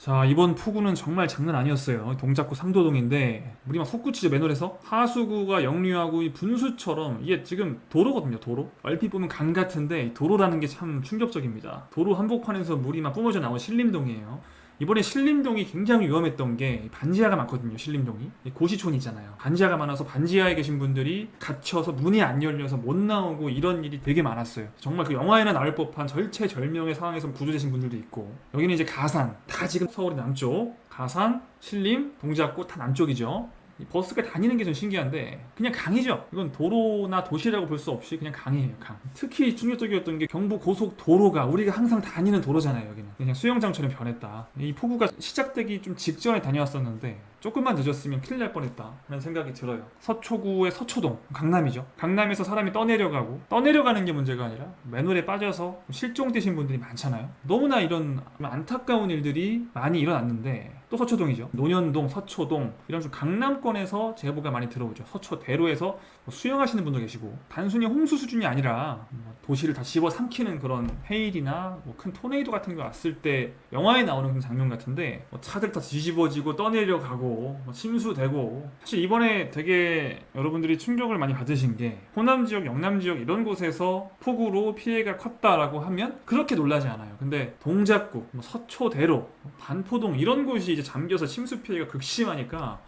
자, 이번 폭우는 정말 장난 아니었어요. 동작구 상도동인데 우리 막 솟구치죠, 맨홀에서. 하수구가 역류하고 이 분수처럼 이게 지금 도로거든요, 도로. 얼핏 보면 강 같은데 이 도로라는 게 참 충격적입니다. 도로 한복판에서 물이 막 뿜어져 나온 신림동이에요. 이번에 신림동이 굉장히 위험했던 게 반지하가 많거든요. 신림동이 고시촌 있잖아요. 반지하가 많아서 반지하에 계신 분들이 갇혀서 문이 안 열려서 못 나오고 이런 일이 되게 많았어요. 정말 그 영화에나 나올 법한 절체절명의 상황에서 구조되신 분들도 있고, 여기는 이제 가산, 다 지금 서울의 남쪽, 가산, 신림, 동작구 다 남쪽이죠. 이 버스가 다니는 게 좀 신기한데 그냥 강이죠. 이건 도로나 도시라고 볼 수 없이 그냥 강이에요, 강. 특히 충격적이었던 게 경부 고속도로가 우리가 항상 다니는 도로잖아요. 여기는 그냥 수영장처럼 변했다. 이 폭우가 시작되기 좀 직전에 다녀왔었는데 조금만 늦었으면 큰일 날 뻔했다 라는 생각이 들어요. 서초구의 서초동, 강남이죠. 강남에서 사람이 떠내려가는 게 문제가 아니라 맨홀에 빠져서 실종되신 분들이 많잖아요. 너무나 이런 안타까운 일들이 많이 일어났는데, 또 서초동이죠. 논현동, 서초동, 이런 좀 강남권에서 제보가 많이 들어오죠. 서초대로에서 뭐 수영하시는 분도 계시고, 단순히 홍수 수준이 아니라 도시를 다 집어삼키는 그런 헤일이나 뭐 큰 토네이도 같은 게 왔을 때 영화에 나오는 그런 장면 같은데, 뭐 차들 다 뒤집어지고 떠내려가고 뭐 침수되고. 사실 이번에 되게 여러분들이 충격을 많이 받으신 게, 호남 지역, 영남 지역 이런 곳에서 폭우로 피해가 컸다라고 하면 그렇게 놀라지 않아요. 근데 동작구, 뭐 서초대로, 반포동 이런 곳이 이제 잠겨서 침수 피해가 극심하니까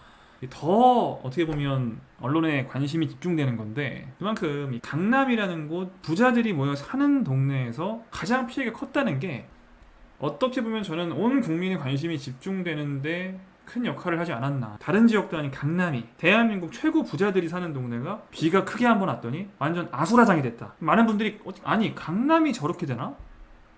더 어떻게 보면 언론에 관심이 집중되는 건데, 그만큼 이 강남이라는 곳, 부자들이 모여 사는 동네에서 가장 피해가 컸다는 게, 어떻게 보면 저는 온 국민의 관심이 집중되는데 큰 역할을 하지 않았나. 다른 지역도 아닌 강남이, 대한민국 최고 부자들이 사는 동네가 비가 크게 한번 왔더니 완전 아수라장이 됐다. 많은 분들이 아니 강남이 저렇게 되나?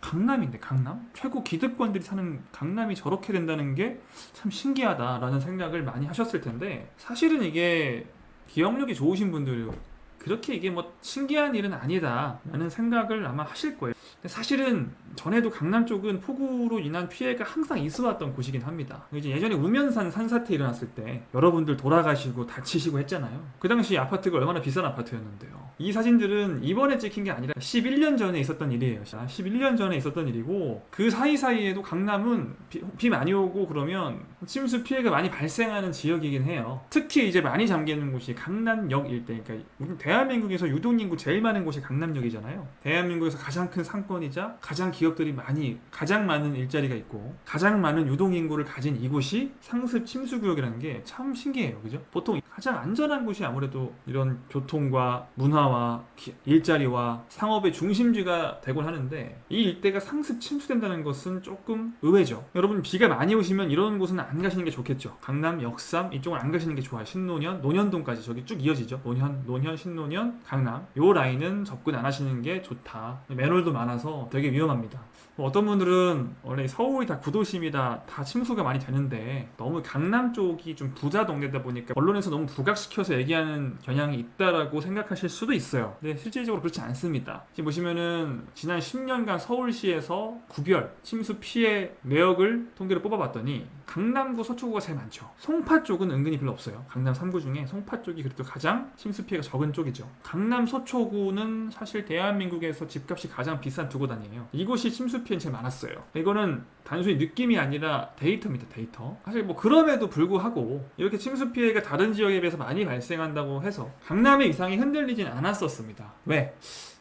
강남인데, 강남? 최고 기득권들이 사는 강남이 저렇게 된다는 게 참 신기하다라는 생각을 많이 하셨을 텐데, 사실은 이게 기억력이 좋으신 분들 그렇게 이게 뭐 신기한 일은 아니다 라는 생각을 아마 하실 거예요. 근데 사실은 전에도 강남 쪽은 폭우로 인한 피해가 항상 있어 왔던 곳이긴 합니다. 이제 예전에 우면산 산사태 일어났을 때 여러분들 돌아가시고 다치시고 했잖아요. 그 당시 아파트가 얼마나 비싼 아파트였는데요. 이 사진들은 이번에 찍힌 게 아니라 11년 전에 있었던 일이에요. 11년 전에 있었던 일이고, 그 사이사이에도 강남은 비 많이 오고 그러면 침수 피해가 많이 발생하는 지역이긴 해요. 특히 이제 많이 잠기는 곳이 강남역 일대. 그러니까 우리 대한민국에서 유동인구 제일 많은 곳이 강남역이잖아요. 대한민국에서 가장 큰 상권이자 가장 기업들이 많이, 가장 많은 일자리가 있고 가장 많은 유동인구를 가진 이곳이 상습 침수구역이라는 게 참 신기해요. 그죠? 보통 가장 안전한 곳이 아무래도 이런 교통과 문화와 일자리와 상업의 중심지가 되곤 하는데, 이 일대가 상습 침수된다는 것은 조금 의외죠. 여러분, 비가 많이 오시면 이런 곳은 안 가시는 게 좋겠죠. 강남, 역삼 이쪽은 안 가시는 게 좋아요. 신논현, 논현동까지 저기 쭉 이어지죠. 논현, 신논현, 강남 요 라인은 접근 안 하시는 게 좋다. 맨홀도 많아서 되게 위험합니다. 어떤 분들은 원래 서울이 다 구도심이다, 다 침수가 많이 되는데 너무 강남 쪽이 좀 부자 동네다 보니까 언론에서 너무 부각시켜서 얘기하는 경향이 있다라고 생각하실 수도 있어요. 근데 실질적으로 그렇지 않습니다. 지금 보시면은 지난 10년간 서울시에서 구별 침수 피해 내역을 통계로 뽑아봤더니 강남구, 서초구가 제일 많죠. 송파 쪽은 은근히 별로 없어요. 강남 3구 중에 송파 쪽이 그래도 가장 침수 피해가 적은 쪽이죠. 강남 서초구는 사실 대한민국에서 집값이 가장 비싼 두 곳 아니에요. 이곳이 침수 피해는 제일 많았어요. 이거는 단순히 느낌이 아니라 데이터입니다. 데이터. 사실 뭐 그럼에도 불구하고 이렇게 침수 피해가 다른 지역에 비해서 많이 발생한다고 해서 강남의 위상이 흔들리진 않았었습니다. 왜?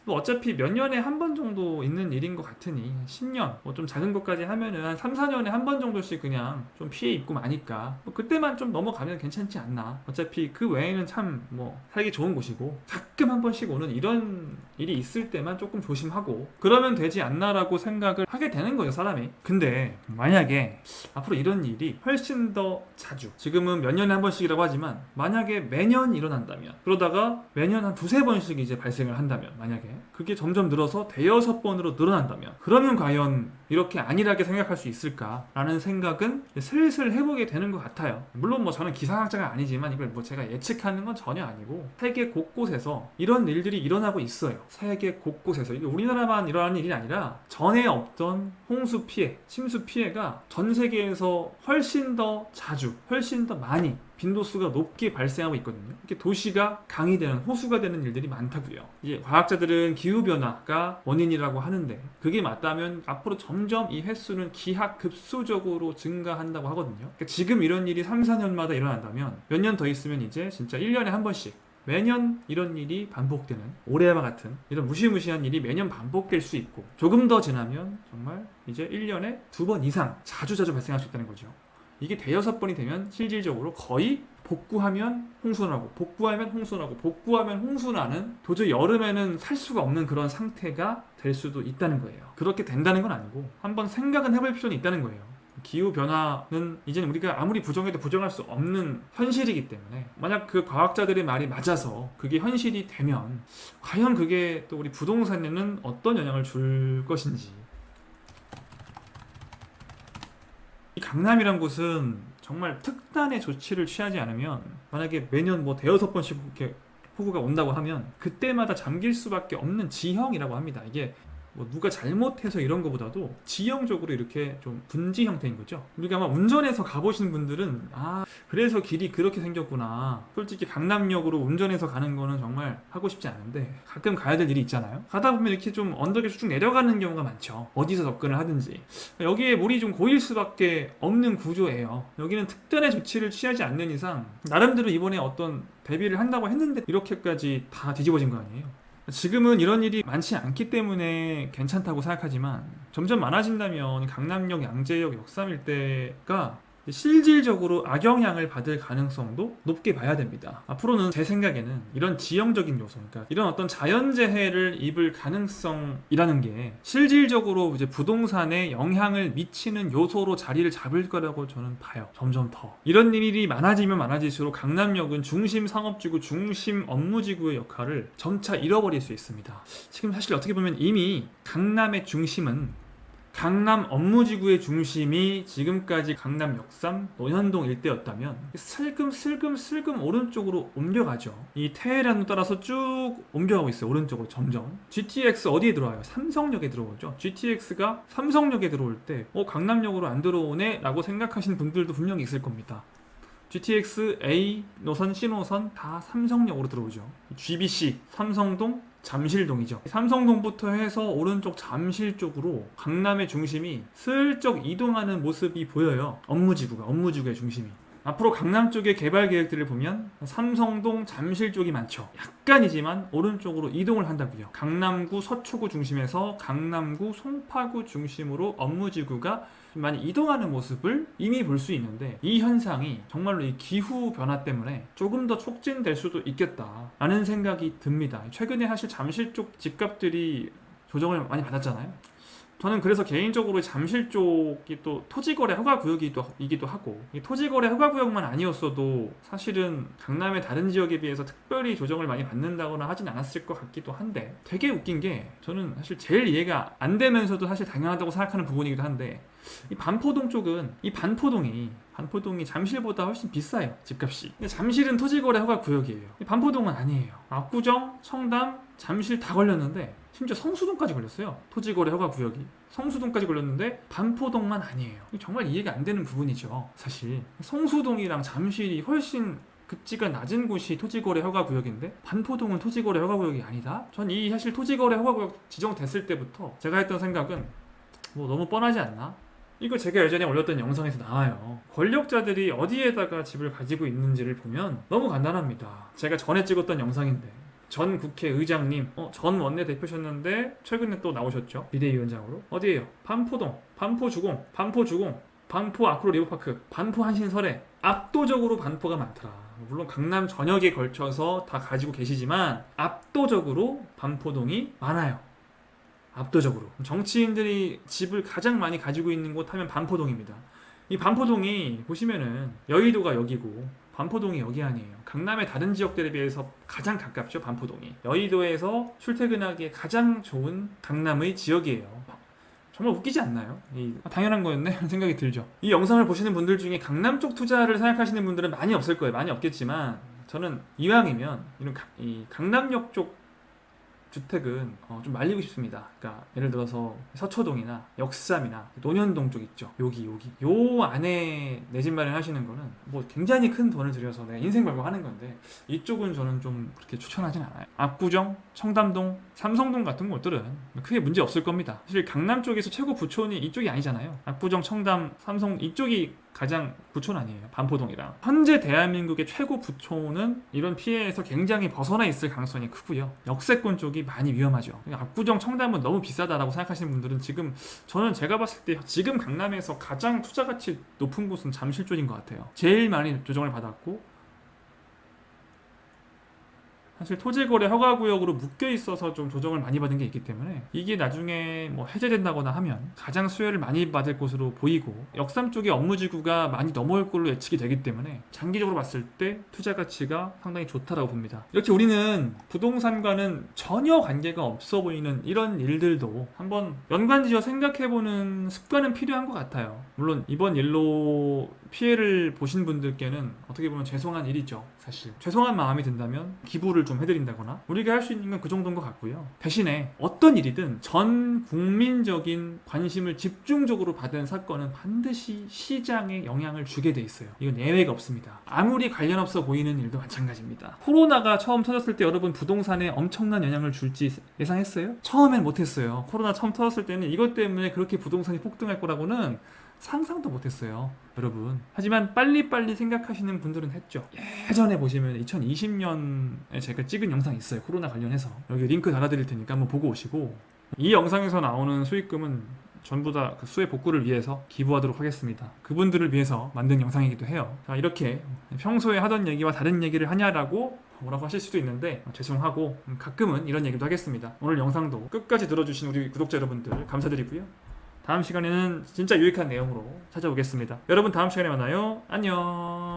뭐 어차피 몇 년에 한 번 정도 있는 일인 것 같으니 10년, 뭐 좀 작은 것까지 하면은 한 3, 4년에 한 번 정도씩 그냥 좀 피해 입고 마니까 뭐 그때만 좀 넘어가면 괜찮지 않나. 어차피 그 외에는 참 뭐 살기 좋은 곳이고, 가끔 한 번씩 오는 이런 일이 있을 때만 조금 조심하고 그러면 되지 않나라고 생각을 하게 되는 거죠, 사람이. 근데 만약에 앞으로 이런 일이 훨씬 더 자주, 지금은 몇 년에 한 번씩이라고 하지만 만약에 매년 일어난다면, 그러다가 매년 한 두세 번씩 이제 발생을 한다면, 만약에 그게 점점 늘어서 대여섯 번으로 늘어난다면, 그러면 과연 이렇게 안일하게 생각할 수 있을까라는 생각은 슬슬 해보게 되는 것 같아요. 물론 뭐 저는 기상학자가 아니지만 이걸 뭐 제가 예측하는 건 전혀 아니고, 세계 곳곳에서 이런 일들이 일어나고 있어요. 세계 곳곳에서. 이게 우리나라만 일어나는 일이 아니라 전에 없던 홍수 피해, 침수 피해가 전 세계에서 훨씬 더 자주, 훨씬 더 많이 빈도수가 높게 발생하고 있거든요. 이렇게 도시가 강이 되는, 호수가 되는 일들이 많다고요. 이제 과학자들은 기후변화가 원인이라고 하는데 그게 맞다면 앞으로 점점 이 횟수는 기하급수적으로 증가한다고 하거든요. 그러니까 지금 이런 일이 3, 4년마다 일어난다면 몇 년 더 있으면 이제 진짜 1년에 한 번씩 매년 이런 일이 반복되는, 올해와 같은 이런 무시무시한 일이 매년 반복될 수 있고, 조금 더 지나면 정말 이제 1년에 2번 이상 자주자주 발생할 수 있다는 거죠. 이게 대여섯 번이 되면 실질적으로 거의 복구하면 홍수나고, 복구하면 홍수나고, 복구하면 홍수나는, 도저히 여름에는 살 수가 없는 그런 상태가 될 수도 있다는 거예요. 그렇게 된다는 건 아니고 한번 생각은 해볼 필요는 있다는 거예요. 기후변화는 이제는 우리가 아무리 부정해도 부정할 수 없는 현실이기 때문에, 만약 그 과학자들의 말이 맞아서 그게 현실이 되면 과연 그게 또 우리 부동산에는 어떤 영향을 줄 것인지. 이 강남이란 곳은 정말 특단의 조치를 취하지 않으면, 만약에 매년 뭐 대여섯 번씩 이렇게 폭우가 온다고 하면 그때마다 잠길 수밖에 없는 지형이라고 합니다. 이게 뭐 누가 잘못해서 이런 것보다도 지형적으로 이렇게 좀 분지 형태인 거죠. 우리가 아마 운전해서 가보신 분들은 그래서 길이 그렇게 생겼구나. 솔직히 강남역으로 운전해서 가는 거는 정말 하고 싶지 않은데 가끔 가야 될 일이 있잖아요. 가다 보면 이렇게 좀 언덕에서 쭉 내려가는 경우가 많죠. 어디서 접근을 하든지. 여기에 물이 좀 고일 수밖에 없는 구조예요. 여기는 특단의 조치를 취하지 않는 이상 나름대로 이번에 어떤 대비를 한다고 했는데 이렇게까지 다 뒤집어진 거 아니에요. 지금은 이런 일이 많지 않기 때문에 괜찮다고 생각하지만 점점 많아진다면 강남역, 양재역, 역삼 일대가 실질적으로 악영향을 받을 가능성도 높게 봐야 됩니다. 앞으로는 제 생각에는 이런 지형적인 요소, 그러니까 이런 어떤 자연재해를 입을 가능성이라는 게 실질적으로 이제 부동산에 영향을 미치는 요소로 자리를 잡을 거라고 저는 봐요. 점점 더 이런 일이 많아지면 많아질수록 강남역은 중심 상업지구, 중심 업무지구의 역할을 점차 잃어버릴 수 있습니다. 지금 사실 어떻게 보면 이미 강남의 중심은, 강남 업무지구의 중심이 지금까지 강남 역삼, 논현동 일대였다면 슬금 오른쪽으로 옮겨가죠. 이 테헤란로 따라서 쭉 옮겨가고 있어요. 오른쪽으로 점점. GTX 어디에 들어와요? 삼성역에 들어오죠. GTX가 삼성역에 들어올 때 강남역으로 안 들어오네? 라고 생각하시는 분들도 분명히 있을 겁니다. GTX A 노선, C노선 다 삼성역으로 들어오죠. GBC, 삼성동, 잠실동이죠. 삼성동부터 해서 오른쪽 잠실 쪽으로 강남의 중심이 슬쩍 이동하는 모습이 보여요. 업무지구의 중심이. 앞으로 강남 쪽의 개발 계획들을 보면 삼성동, 잠실 쪽이 많죠. 약간이지만 오른쪽으로 이동을 한다고요. 강남구, 서초구 중심에서 강남구, 송파구 중심으로 업무지구가 많이 이동하는 모습을 이미 볼 수 있는데, 이 현상이 정말로 이 기후 변화 때문에 조금 더 촉진될 수도 있겠다라는 생각이 듭니다. 최근에 사실 잠실 쪽 집값들이 조정을 많이 받았잖아요. 저는 그래서 개인적으로 잠실 쪽이 또 토지거래 허가구역이기도 하고, 이 토지거래 허가구역만 아니었어도 사실은 강남의 다른 지역에 비해서 특별히 조정을 많이 받는다거나 하진 않았을 것 같기도 한데, 되게 웃긴 게 저는 사실 제일 이해가 안 되면서도 사실 당연하다고 생각하는 부분이기도 한데, 이 반포동 쪽은 반포동이 잠실보다 훨씬 비싸요, 집값이. 잠실은 토지거래 허가구역이에요. 반포동은 아니에요. 압구정, 청담, 잠실 다 걸렸는데 심지어 성수동까지 걸렸어요. 토지거래 허가구역이 성수동까지 걸렸는데 반포동만 아니에요. 정말 이해가 안 되는 부분이죠. 사실 성수동이랑 잠실이 훨씬 급지가 낮은 곳이 토지거래 허가구역인데 반포동은 토지거래 허가구역이 아니다? 전 이 사실 토지거래 허가구역 지정됐을 때부터 제가 했던 생각은 너무 뻔하지 않나? 이거 제가 예전에 올렸던 영상에서 나와요. 권력자들이 어디에다가 집을 가지고 있는지를 보면 너무 간단합니다. 제가 전에 찍었던 영상인데, 전 국회의장님, 전 원내대표셨는데 최근에 또 나오셨죠. 비대위원장으로. 어디에요? 반포동, 반포주공, 반포 아크로 리버파크, 반포 한신설에 압도적으로 반포가 많더라. 물론 강남 전역에 걸쳐서 다 가지고 계시지만 압도적으로 반포동이 많아요. 압도적으로. 정치인들이 집을 가장 많이 가지고 있는 곳 하면 반포동입니다. 이 반포동이 보시면은 여의도가 여기고 반포동이 여기 아니에요. 강남의 다른 지역들에 비해서 가장 가깝죠, 반포동이. 여의도에서 출퇴근하기에 가장 좋은 강남의 지역이에요. 정말 웃기지 않나요? 당연한 거였네? 하는 생각이 들죠. 이 영상을 보시는 분들 중에 강남 쪽 투자를 생각하시는 분들은 많이 없을 거예요. 많이 없겠지만 저는 이왕이면 이 강남역 쪽 주택은 좀 말리고 싶습니다. 그러니까 예를 들어서 서초동이나 역삼이나 논현동 쪽 있죠. 여기 요 안에 내 집 마련하시는 거는 뭐 굉장히 큰 돈을 들여서 내가 인생 걸고 하는 건데 이쪽은 저는 좀 그렇게 추천하진 않아요. 압구정, 청담동, 삼성동 같은 곳들은 크게 문제 없을 겁니다. 사실 강남 쪽에서 최고 부촌이 이쪽이 아니잖아요. 압구정, 청담, 삼성 이쪽이 가장 부촌 아니에요. 반포동이랑. 현재 대한민국의 최고 부촌은 이런 피해에서 굉장히 벗어나 있을 가능성이 크고요. 역세권 쪽이 많이 위험하죠. 압구정, 청담은 너무 비싸다라고 생각하시는 분들은 지금 저는 제가 봤을 때 지금 강남에서 가장 투자 가치 높은 곳은 잠실 쪽인 것 같아요. 제일 많이 조정을 받았고 사실 토지거래 허가구역으로 묶여 있어서 좀 조정을 많이 받은 게 있기 때문에 이게 나중에 뭐 해제된다거나 하면 가장 수혜를 많이 받을 곳으로 보이고 역삼 쪽의 업무지구가 많이 넘어올 걸로 예측이 되기 때문에 장기적으로 봤을 때 투자 가치가 상당히 좋다라고 봅니다. 이렇게 우리는 부동산과는 전혀 관계가 없어 보이는 이런 일들도 한번 연관지어 생각해보는 습관은 필요한 것 같아요. 물론 이번 일로 피해를 보신 분들께는 어떻게 보면 죄송한 일이죠. 사실 죄송한 마음이 든다면 기부를 좀 해드린다거나 우리가 할 수 있는 건 그 정도인 것 같고요. 대신에 어떤 일이든 전 국민적인 관심을 집중적으로 받은 사건은 반드시 시장에 영향을 주게 돼 있어요. 이건 예외가 없습니다. 아무리 관련 없어 보이는 일도 마찬가지입니다. 코로나가 처음 터졌을 때 여러분 부동산에 엄청난 영향을 줄지 예상했어요? 처음엔 못했어요. 코로나 처음 터졌을 때는 이것 때문에 그렇게 부동산이 폭등할 거라고는 상상도 못했어요, 여러분. 하지만 빨리빨리 생각하시는 분들은 했죠. 예전에 보시면 2020년에 제가 찍은 영상이 있어요. 코로나 관련해서. 여기 링크 달아드릴 테니까 한번 보고 오시고 이 영상에서 나오는 수익금은 전부 다 그 수혜 복구를 위해서 기부하도록 하겠습니다. 그분들을 위해서 만든 영상이기도 해요. 자, 이렇게 평소에 하던 얘기와 다른 얘기를 하냐라고 뭐라고 하실 수도 있는데 죄송하고 가끔은 이런 얘기도 하겠습니다. 오늘 영상도 끝까지 들어주신 우리 구독자 여러분들 감사드리고요. 다음 시간에는 진짜 유익한 내용으로 찾아오겠습니다. 여러분 다음 시간에 만나요. 안녕.